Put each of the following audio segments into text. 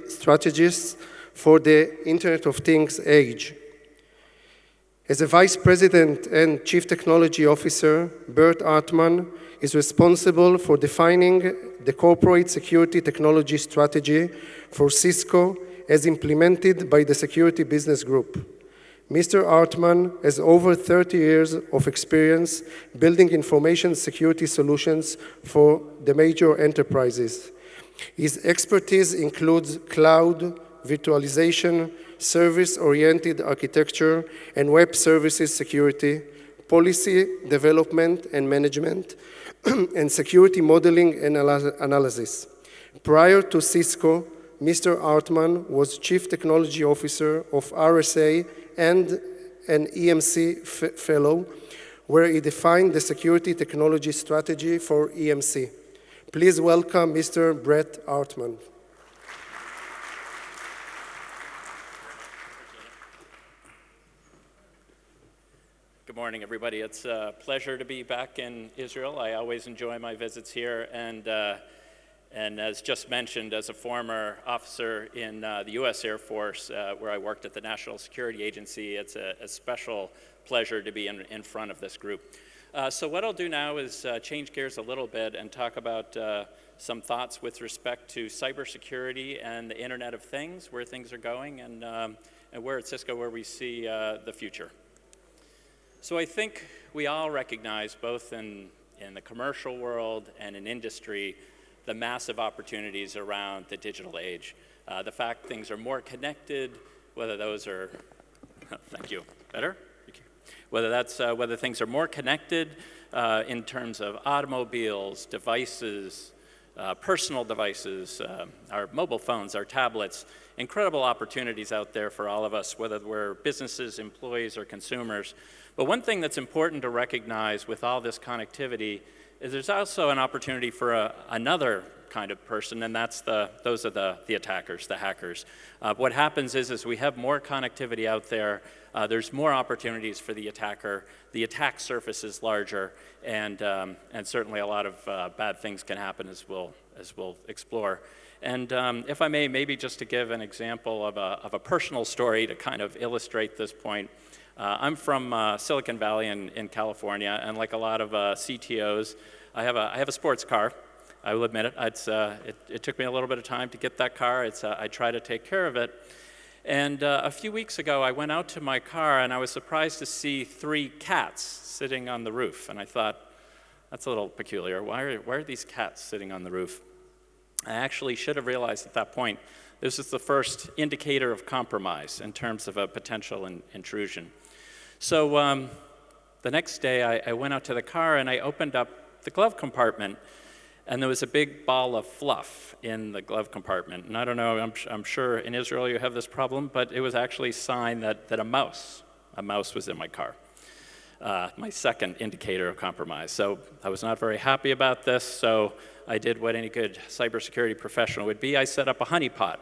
strategists for the Internet of Things age. As a Vice President and Chief Technology Officer, Bret Hartman is responsible for defining the corporate security technology strategy for CISCO as implemented by the Security Business Group. Mr. Hartman has over 30 years of experience building information security solutions for the major enterprises. His expertise includes cloud, virtualization, service-oriented architecture, and web services security, policy development and management, and security modeling and analysis. Prior to CISCO, Mr. Hartman was Chief Technology Officer of RSA and an EMC fellow, where he defined the security technology strategy for EMC. Please welcome Mr. Bret Hartman. Good morning, everybody. It's a pleasure to be back in Israel. I always enjoy my visits here, and as just mentioned, as a former officer in the U.S. Air Force, where I worked at the National Security Agency, it's a special pleasure to be in front of this group. So what I'll do now is change gears a little bit and talk about some thoughts with respect to cybersecurity and the Internet of Things, where things are going, and where at CISCO, where we see the future. So I think we all recognize, both in the commercial world and in industry, the massive opportunities around the digital age. The fact things are more connected, whether those are, thank you, better? Whether things are more connected in terms of automobiles, devices, personal devices, our mobile phones, our tablets, incredible opportunities out there for all of us, whether we're businesses, employees, or consumers. But one thing that's important to recognize with all this connectivity is there's also an opportunity for another kind of person, and those are the attackers, the hackers. What happens is we have more connectivity out there, there's more opportunities for the attacker, the attack surface is larger, and certainly a lot of bad things can happen, as we'll explore. And if I may, maybe just to give an example of a personal story to kind of illustrate this point. I'm from Silicon Valley in California, and like a lot of CTOs, I have a sports car. I will admit it. It took me a little bit of time to get that car. I try to take care of it. And a few weeks ago, I went out to my car, and I was surprised to see 3 cats sitting on the roof. And I thought, that's a little peculiar. Why are these cats sitting on the roof? I actually should have realized at that point, this is the first indicator of compromise in terms of a potential intrusion. So the next day, I went out to the car, and I opened up the glove compartment, and there was a big ball of fluff in the glove compartment. And I don't know, I'm sure in Israel you have this problem, but it was actually a sign that a mouse was in my car. My second indicator of compromise. So I was not very happy about this, so I did what any good cybersecurity professional would be. I set up a honeypot.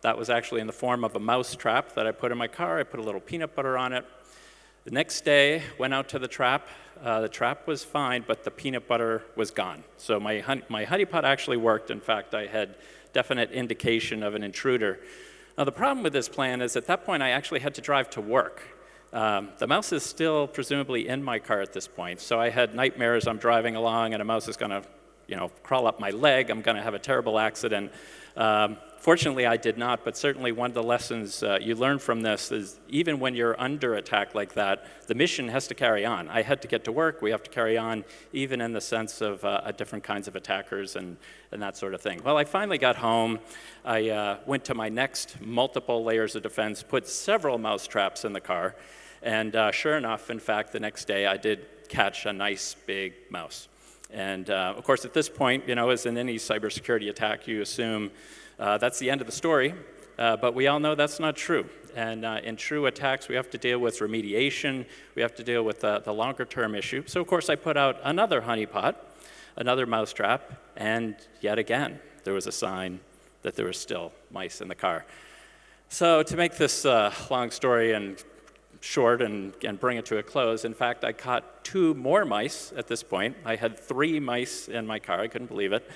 That was actually in the form of a mouse trap that I put in my car. I put a little peanut butter on it. The next day, went out to the trap. The trap was fine, but the peanut butter was gone. So my honeypot actually worked. In fact, I had definite indication of an intruder. Now, the problem with this plan is at that point, I actually had to drive to work. The mouse is still presumably in my car at this point. So I had nightmares. I'm driving along, and a mouse is going to crawl up my leg. I'm going to have a terrible accident. Fortunately, I did not, but certainly one of the lessons you learn from this is even when you're under attack like that, the mission has to carry on. I had to get to work. We have to carry on, even in the sense of different kinds of attackers and that sort of thing. Well, I finally got home. I went to my next multiple layers of defense, put several mouse traps in the car, and sure enough, in fact, the next day I did catch a nice big mouse. And of course, at this point, as in any cybersecurity attack, you assume that's the end of the story, but we all know that's not true. And in true attacks, we have to deal with remediation. We have to deal with the longer-term issue. So, of course, I put out another honeypot, another mousetrap, and yet again, there was a sign that there were still mice in the car. So to make this long story and short and bring it to a close. In fact, I caught 2 more mice at this point. I had 3 mice in my car. I couldn't believe it.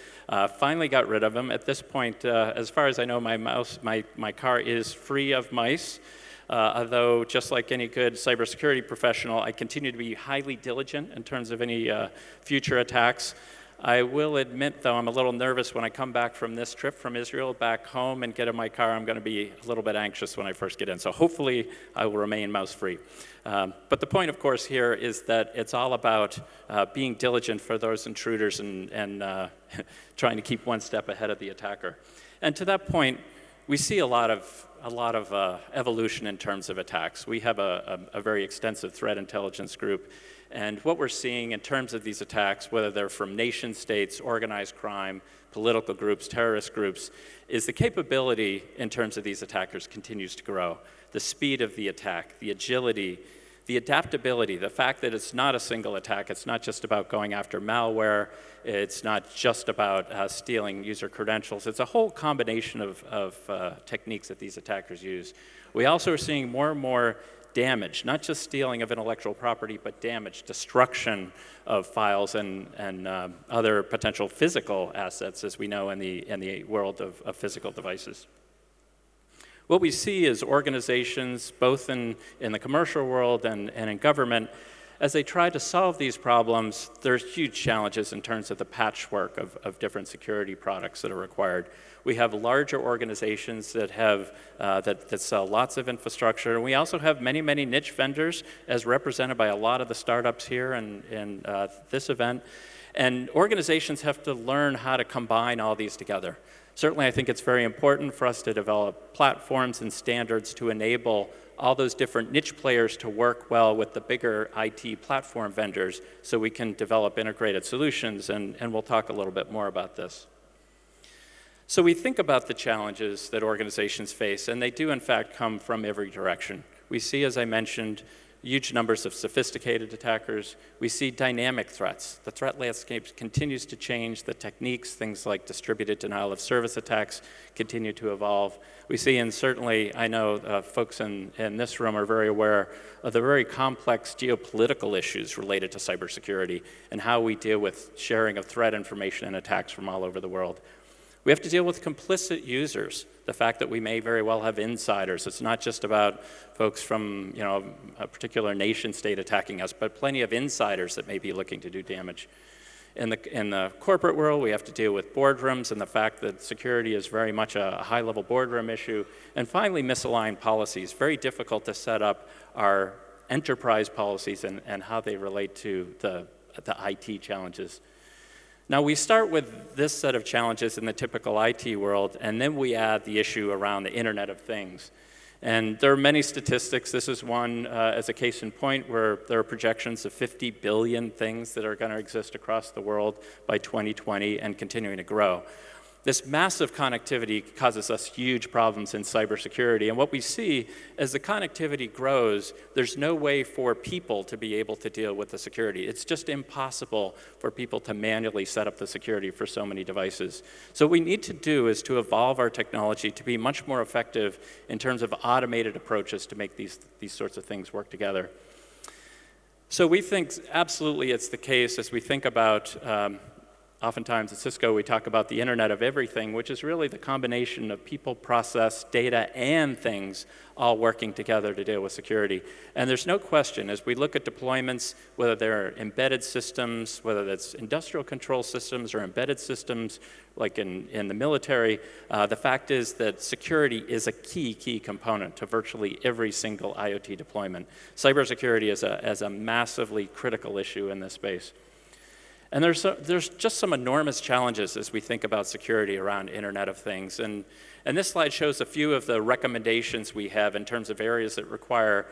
Finally got rid of them. At this point, as far as I know, my car is free of mice. Although, just like any good cybersecurity professional, I continue to be highly diligent in terms of any future attacks. I will admit, though, I'm a little nervous when I come back from this trip from Israel back home and get in my car. I'm going to be a little bit anxious when I first get in. So hopefully I will remain mouse-free. But the point, of course, here is that it's all about being diligent for those intruders and trying to keep one step ahead of the attacker. And to that point, we see a lot of evolution in terms of attacks. We have a very extensive threat intelligence group. And what we're seeing in terms of these attacks, whether they're from nation states, organized crime, political groups, terrorist groups, is the capability in terms of these attackers continues to grow. The speed of the attack, the agility, the adaptability, the fact that it's not a single attack, it's not just about going after malware, it's not just about stealing user credentials, it's a whole combination of techniques that these attackers use. We also are seeing more and more damage, not just stealing of intellectual property, but damage, destruction of files and other potential physical assets, as we know in the world of physical devices. What we see is organizations, both in the commercial world and in government, as they try to solve these problems, there's huge challenges in terms of the patchwork of different security products that are required. We have larger organizations that have that sell lots of infrastructure, and we also have many niche vendors, as represented by a lot of the startups here in this event. And organizations have to learn how to combine all these together. Certainly, I think it's very important for us to develop platforms and standards to enable all those different niche players to work well with the bigger IT platform vendors so we can develop integrated solutions, and we'll talk a little bit more about this. So we think about the challenges that organizations face, and they do in fact come from every direction. We see, as I mentioned, huge numbers of sophisticated attackers. We see dynamic threats. The threat landscape continues to change. The techniques, things like distributed denial of service attacks, continue to evolve. We see, and certainly I know folks in this room are very aware of the very complex geopolitical issues related to cybersecurity and how we deal with sharing of threat information and attacks from all over the world. We have to deal with complicit users, the fact that we may very well have insiders. It's not just about folks from a particular nation state attacking us, but plenty of insiders that may be looking to do damage. In the corporate world, we have to deal with boardrooms and the fact that security is very much a high-level boardroom issue. And finally, misaligned policies. Very difficult to set up our enterprise policies and how they relate to the IT challenges. Now, we start with this set of challenges in the typical IT world, and then we add the issue around the Internet of Things. And there are many statistics. This is one as a case in point where there are projections of 50 billion things that are going to exist across the world by 2020 and continuing to grow. This massive connectivity causes us huge problems in cybersecurity. And what we see as the connectivity grows, there's no way for people to be able to deal with the security. It's just impossible for people to manually set up the security for so many devices. So what we need to do is to evolve our technology to be much more effective in terms of automated approaches to make these sorts of things work together. So we think absolutely it's the case as we think about oftentimes at CISCO, we talk about the Internet of Everything, which is really the combination of people, process, data, and things all working together to deal with security. And there's no question, as we look at deployments, whether they're embedded systems, whether that's industrial control systems or embedded systems, like in the military, the fact is that security is a key component to virtually every single IoT deployment. Cybersecurity is a massively critical issue in this space. And there's just some enormous challenges as we think about security around Internet of Things. And this slide shows a few of the recommendations we have in terms of areas that require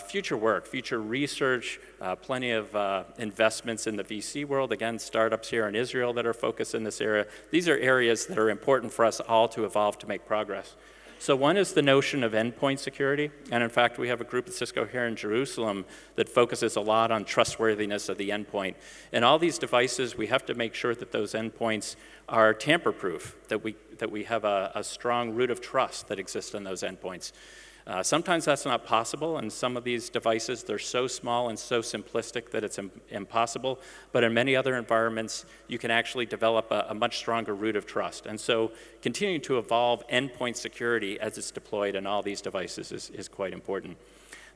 future work, future research, plenty of investments in the VC world. Again, startups here in Israel that are focused in this area. These are areas that are important for us all to evolve to make progress. So one is the notion of endpoint security, and in fact we have a group at CISCO here in Jerusalem that focuses a lot on trustworthiness of the endpoint. And all these devices, we have to make sure that those endpoints are tamper-proof, that we have a strong root of trust that exists in those endpoints. Sometimes that's not possible, and some of these devices, they're so small and so simplistic that it's impossible, but in many other environments, you can actually develop a much stronger root of trust. And so continuing to evolve endpoint security as it's deployed in all these devices is quite important.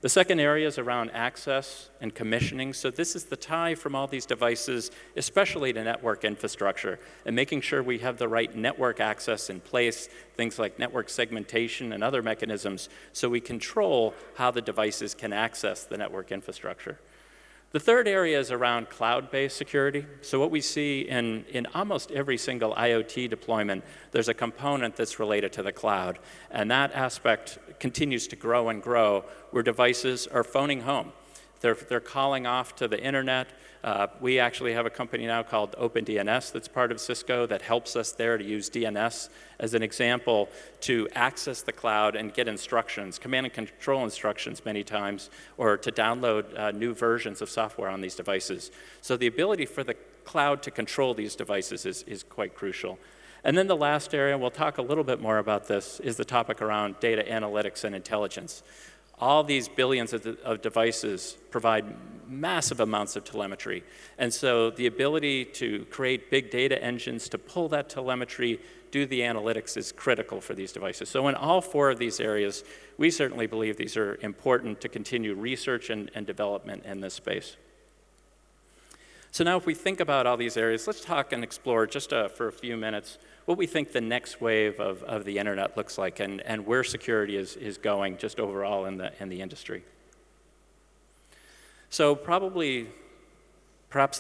The second area is around access and commissioning. So this is the tie from all these devices, especially to network infrastructure, and making sure we have the right network access in place, things like network segmentation and other mechanisms, so we control how the devices can access the network infrastructure. The third area is around cloud-based security. So what we see in almost every single IoT deployment, there's a component that's related to the cloud. And that aspect continues to grow and grow, where devices are phoning home. They're calling off to the internet. We actually have a company now called OpenDNS that's part of Cisco that helps us there to use DNS as an example to access the cloud and get instructions, command and control instructions many times, or to download new versions of software on these devices. So the ability for the cloud to control these devices is quite crucial. And then the last area, we'll talk a little bit more about this, is the topic around data analytics and intelligence. All these billions of devices provide massive amounts of telemetry. And so the ability to create big data engines to pull that telemetry, do the analytics is critical for these devices. So in all four of these areas, we certainly believe these are important to continue research and development in this space. So now if we think about all these areas, let's talk and explore just for a few minutes what we think the next wave of the internet looks like and where security is going just overall in the industry. So perhaps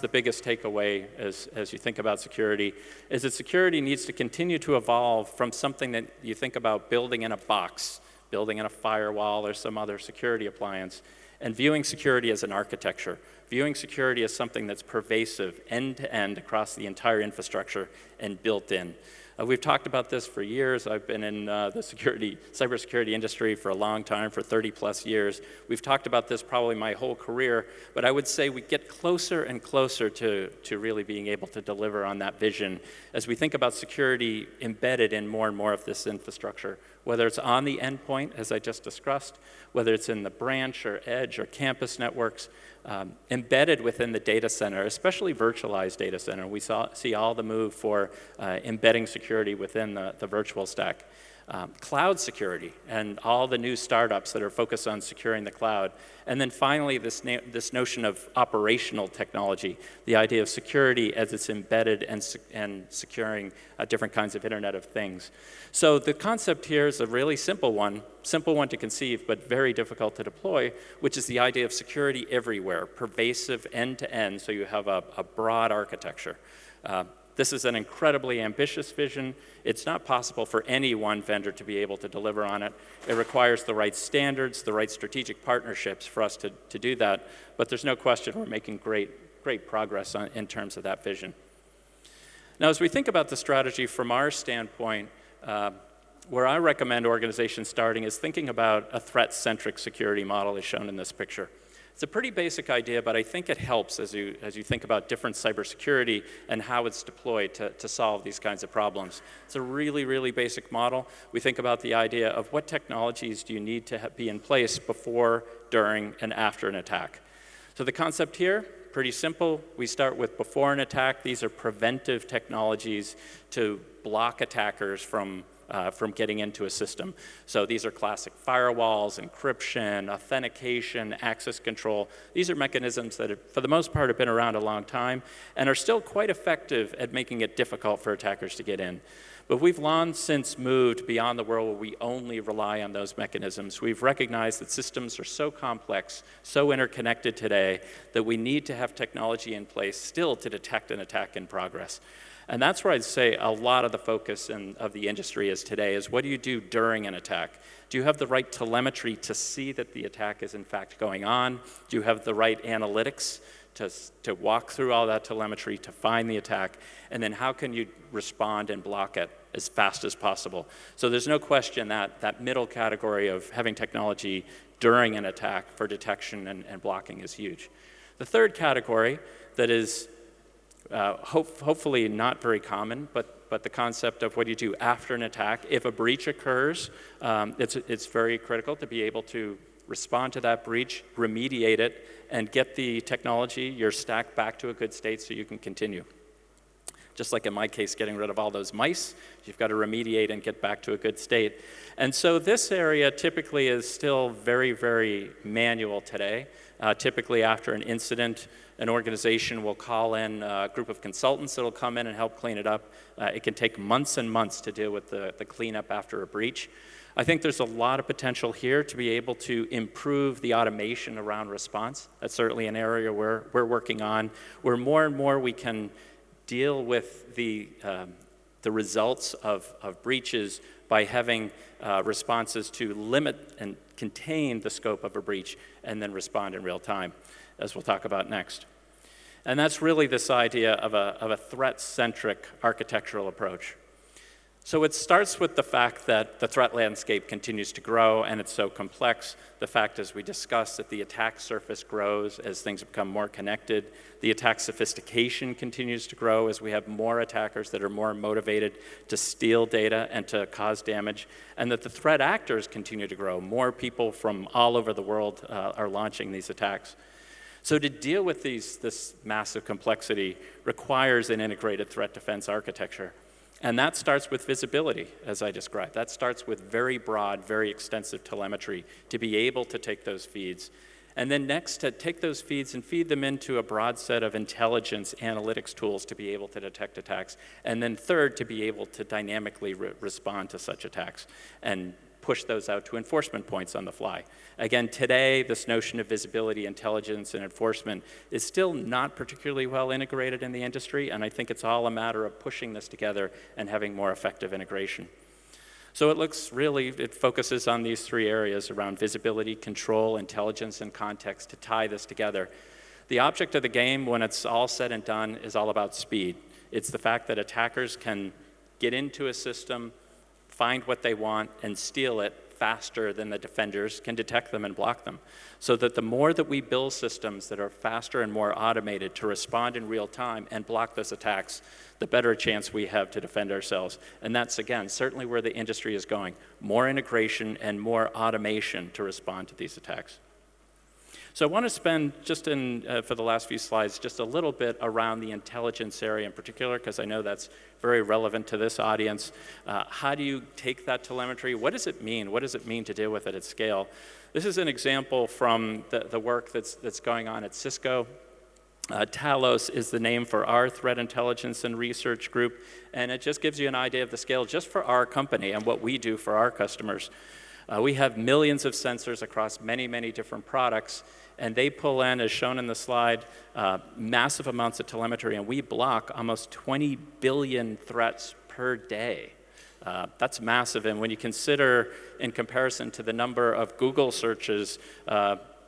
the biggest takeaway as you think about security is that security needs to continue to evolve from something that you think about building in a box, building in a firewall or some other security appliance, and viewing security as an architecture, viewing security as something that's pervasive end-to-end across the entire infrastructure and built in. We've talked about this for years. I've been in the cybersecurity industry for a long time, for 30 plus years. We've talked about this probably my whole career, but I would say we get closer and closer to really being able to deliver on that vision as we think about security embedded in more and more of this infrastructure, whether it's on the endpoint, as I just discussed, whether it's in the branch or edge or campus networks, embedded within the data center, especially virtualized data center. We see all the move for embedding security within the virtual stack. Cloud security and all the new startups that are focused on securing the cloud. And then finally, this notion of operational technology, the idea of security as it's embedded and securing different kinds of Internet of Things. So the concept here is a really simple one to conceive, but very difficult to deploy, which is the idea of security everywhere, pervasive end-to-end, so you have a broad architecture. This is an incredibly ambitious vision. It's not possible for any one vendor to be able to deliver on it. It requires the right standards, the right strategic partnerships for us to do that. But there's no question we're making great progress in terms of that vision. Now, as we think about the strategy from our standpoint, where I recommend organizations starting is thinking about a threat-centric security model as shown in this picture. It's a pretty basic idea, but I think it helps as you think about different cybersecurity and how it's deployed to solve these kinds of problems. It's a really, really basic model. We think about the idea of what technologies do you need to be in place before, during, and after an attack. So the concept here, pretty simple. We start with before an attack. These are preventive technologies to block attackers from getting into a system. So these are classic firewalls, encryption, authentication, access control. These are mechanisms that, for the most part, have been around a long time and are still quite effective at making it difficult for attackers to get in. But we've long since moved beyond the world where we only rely on those mechanisms. We've recognized that systems are so complex, so interconnected today, that we need to have technology in place still to detect an attack in progress. And that's where I'd say a lot of the focus of the industry is today is what do you do during an attack? Do you have the right telemetry to see that the attack is in fact going on? Do you have the right analytics to walk through all that telemetry to find the attack? And then how can you respond and block it as fast as possible? So there's no question that middle category of having technology during an attack for detection and blocking is huge. The third category that is hopefully not very common, but but the concept of what do you do after an attack. If a breach occurs, it's very critical to be able to respond to that breach, remediate it, and get the technology, your stack, back to a good state so you can continue. Just like in my case, getting rid of all those mice, you've got to remediate and get back to a good state. And so this area typically is still very, very manual today. Typically after an incident, an organization will call in a group of consultants that will come in and help clean it up. It can take months and months to deal with the cleanup after a breach. I think there's a lot of potential here to be able to improve the automation around response. That's certainly an area we're working on, where more and more we can deal with the results of breaches by having responses to limit and contain the scope of a breach and then respond in real time, as we'll talk about next. And that's really this idea of a threat-centric architectural approach. So it starts with the fact that the threat landscape continues to grow and it's so complex. The fact, as we discussed, that the attack surface grows as things become more connected. The attack sophistication continues to grow as we have more attackers that are more motivated to steal data and to cause damage. And that the threat actors continue to grow. More people from all over the world are launching these attacks. So to deal with this massive complexity requires an integrated threat defense architecture. And that starts with visibility, as I described. That starts with very broad, very extensive telemetry to be able to take those feeds. And then next, to take those feeds and feed them into a broad set of intelligence analytics tools to be able to detect attacks. And then third, to be able to dynamically respond to such attacks and push those out to enforcement points on the fly. Again, today, this notion of visibility, intelligence, and enforcement is still not particularly well integrated in the industry, and I think it's all a matter of pushing this together and having more effective integration. So it focuses on these three areas around visibility, control, intelligence, and context to tie this together. The object of the game, when it's all said and done, is all about speed. It's the fact that attackers can get into a system, find what they want, and steal it faster than the defenders can detect them and block them. So that the more that we build systems that are faster and more automated to respond in real time and block those attacks, the better chance we have to defend ourselves. And that's, again, certainly where the industry is going. More integration and more automation to respond to these attacks. So I want to spend just for the last few slides, just a little bit around the intelligence area in particular, because I know that's very relevant to this audience. How do you take that telemetry? What does it mean? What does it mean to deal with it at scale? This is an example from the work that's going on at CISCO. Talos is the name for our threat intelligence and research group, and it just gives you an idea of the scale just for our company and what we do for our customers. We have millions of sensors across many, many different products, and they pull in, as shown in the slide, massive amounts of telemetry, and we block almost 20 billion threats per day. That's massive, and when you consider, in comparison to the number of Google searches,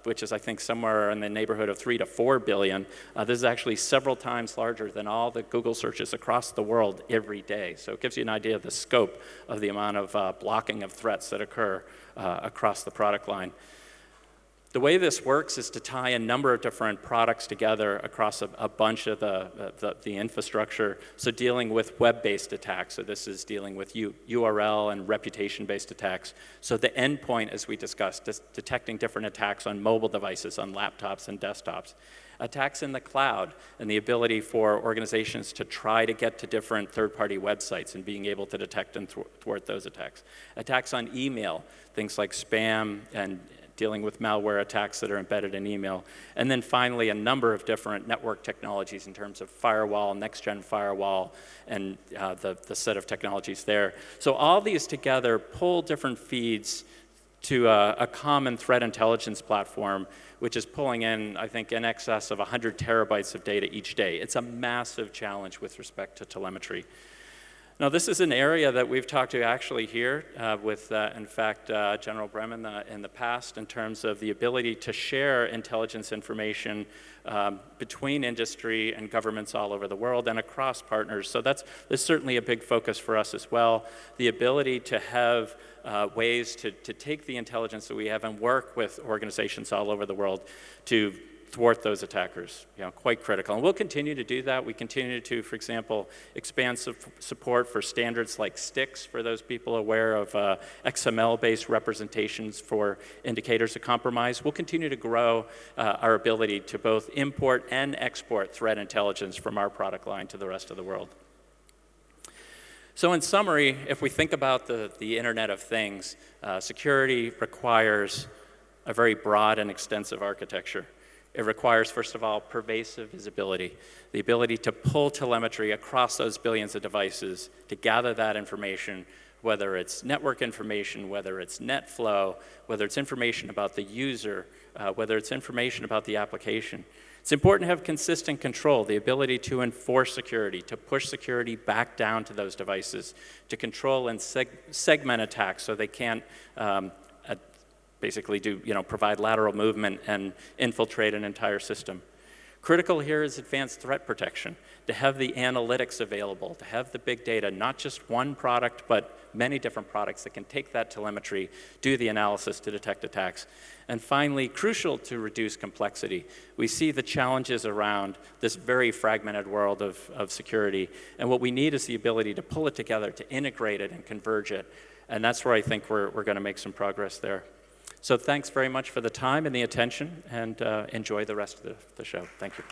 which is, I think, somewhere in the neighborhood of 3 to 4 billion, this is actually several times larger than all the Google searches across the world every day. So it gives you an idea of the scope of the amount of blocking of threats that occur across the product line. The way this works is to tie a number of different products together across a bunch of the infrastructure. So dealing with web-based attacks, so this is dealing with URL and reputation-based attacks. So the endpoint, as we discussed, detecting different attacks on mobile devices, on laptops and desktops. Attacks in the cloud, and the ability for organizations to try to get to different third-party websites and being able to detect and thwart those attacks. Attacks on email, things like spam and dealing with malware attacks that are embedded in email. And then finally, a number of different network technologies in terms of firewall, next-gen firewall, and the set of technologies there. So all these together pull different feeds to a common threat intelligence platform, which is pulling in, I think, in excess of 100 terabytes of data each day. It's a massive challenge with respect to telemetry. Now, this is an area that we've talked to actually here with, in fact, General Bremen in the past in terms of the ability to share intelligence information between industry and governments all over the world and across partners. So that's certainly a big focus for us as well. The ability to have ways to take the intelligence that we have and work with organizations all over the world to thwart those attackers, quite critical. And we'll continue to do that. We continue to, for example, expand support for standards like STIX for those people aware of XML-based representations for indicators of compromise. We'll continue to grow our ability to both import and export threat intelligence from our product line to the rest of the world. So in summary, if we think about the Internet of Things, security requires a very broad and extensive architecture. It requires, first of all, pervasive visibility, the ability to pull telemetry across those billions of devices to gather that information, whether it's network information, whether it's net flow, whether it's information about the user, whether it's information about the application. It's important to have consistent control, the ability to enforce security, to push security back down to those devices, to control and segment attacks so they can't basically provide lateral movement and infiltrate an entire system. Critical here is advanced threat protection, to have the analytics available, to have the big data, not just one product, but many different products that can take that telemetry, do the analysis to detect attacks. And finally, crucial to reduce complexity, we see the challenges around this very fragmented world of security, and what we need is the ability to pull it together, to integrate it and converge it, and that's where I think we're going to make some progress there. So thanks very much for the time and the attention, and enjoy the rest of the show. Thank you.